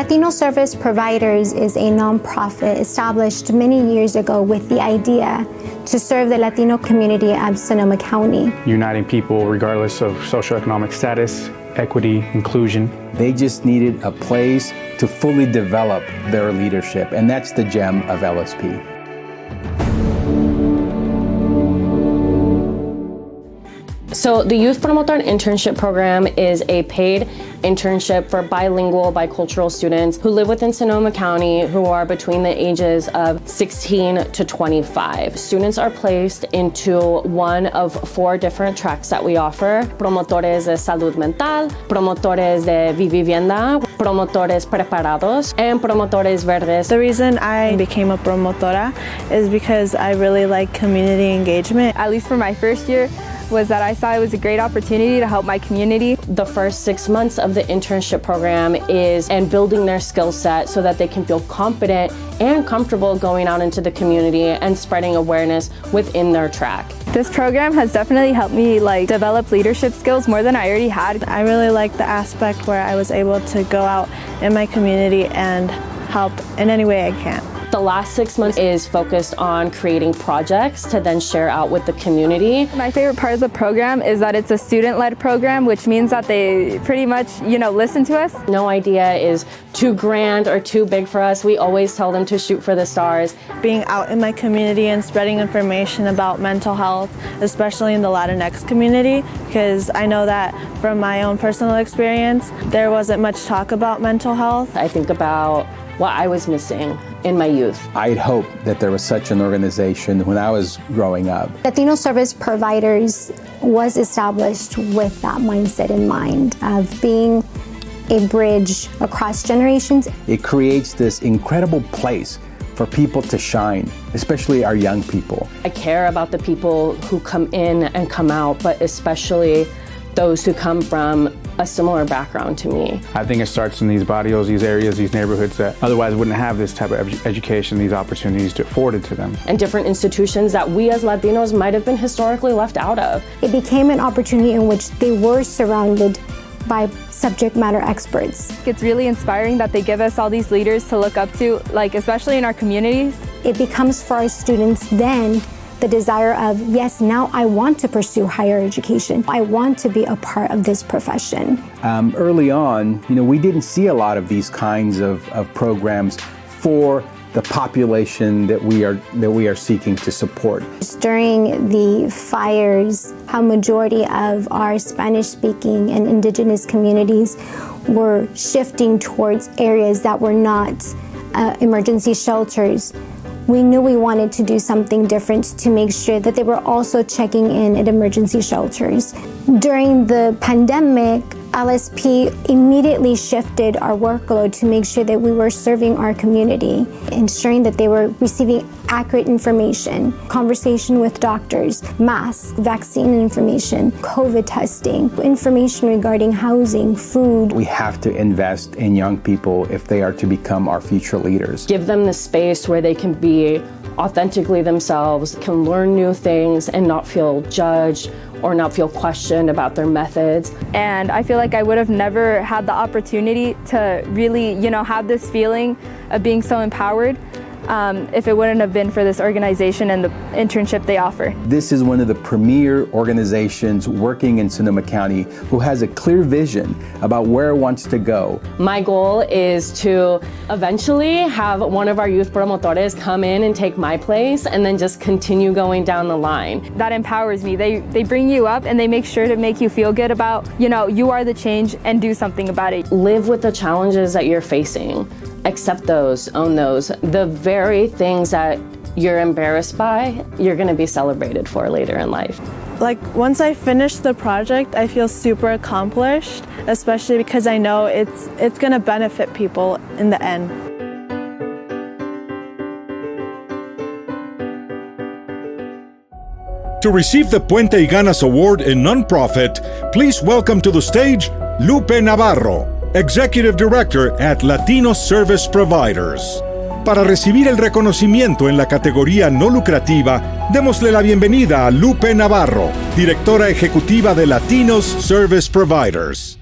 Latino Service Providers is a nonprofit established many years ago with the idea to serve the Latino community of Sonoma County. Uniting people regardless of socioeconomic status, equity, inclusion. They just needed a place to fully develop their leadership, and that's the gem of LSP. So the Youth Promotor Internship Program is a paid internship for bilingual, bicultural students who live within Sonoma County who are between the ages of 16 to 25. Students are placed into one of 4 different tracks that we offer: promotores de salud mental, promotores de vivienda, promotores preparados, and promotores verdes. The reason I became a promotora is because I really like community engagement. At least for my first year, was that I saw it was a great opportunity to help my community. The first 6 months of the internship program is building their skill set so that they can feel confident and comfortable going out into the community and spreading awareness within their track. This program has definitely helped me develop leadership skills more than I already had. I really like the aspect where I was able to go out in my community and help in any way I can. The last 6 months is focused on creating projects to then share out with the community. My favorite part of the program is that it's a student-led program, which means that they pretty much, listen to us. No idea is too grand or too big for us. We always tell them to shoot for the stars. Being out in my community and spreading information about mental health, especially in the Latinx community, because I know that from my own personal experience, there wasn't much talk about mental health. I think about what I was missing in my youth. I'd hoped that there was such an organization when I was growing up. Latino Service Providers was established with that mindset in mind of being a bridge across generations. It creates this incredible place for people to shine, especially our young people. I care about the people who come in and come out, but especially those who come from a similar background to me. I think it starts in these barrios, these areas, these neighborhoods that otherwise wouldn't have this type of education, these opportunities afforded to them. And different institutions that we as Latinos might have been historically left out of. It became an opportunity in which they were surrounded by subject matter experts. It's really inspiring that they give us all these leaders to look up to, especially in our communities. It becomes for our students then the desire of, yes, now I want to pursue higher education. I want to be a part of this profession. Early on, we didn't see a lot of these kinds of programs for the population that we are seeking to support. During the fires, a majority of our Spanish-speaking and indigenous communities were shifting towards areas that were not emergency shelters. We knew we wanted to do something different to make sure that they were also checking in at emergency shelters. During the pandemic, LSP immediately shifted our workload to make sure that we were serving our community, ensuring that they were receiving accurate information, conversation with doctors, masks, vaccine information, COVID testing, information regarding housing, food. We have to invest in young people if they are to become our future leaders. Give them the space where they can be authentically themselves, can learn new things and not feel judged or not feel questioned about their methods. And I feel like I would have never had the opportunity to really, have this feeling of being so empowered if it wouldn't have been for this organization and the internship they offer. This is one of the premier organizations working in Sonoma County who has a clear vision about where it wants to go. My goal is to eventually have one of our youth promotores come in and take my place and then just continue going down the line. That empowers me. They bring you up and they make sure to make you feel good about, you are the change and do something about it. Live with the challenges that you're facing. Accept those, own those. The very things that you're embarrassed by, you're gonna be celebrated for later in life. Once I finish the project, I feel super accomplished, especially because I know it's gonna benefit people in the end. To receive the Puente Ganas Award in Nonprofit, please welcome to the stage Lupe Navarro, Executive Director at Latino Service Providers. Para recibir el reconocimiento en la categoría no lucrativa, démosle la bienvenida a Lupe Navarro, Directora Ejecutiva de Latino Service Providers.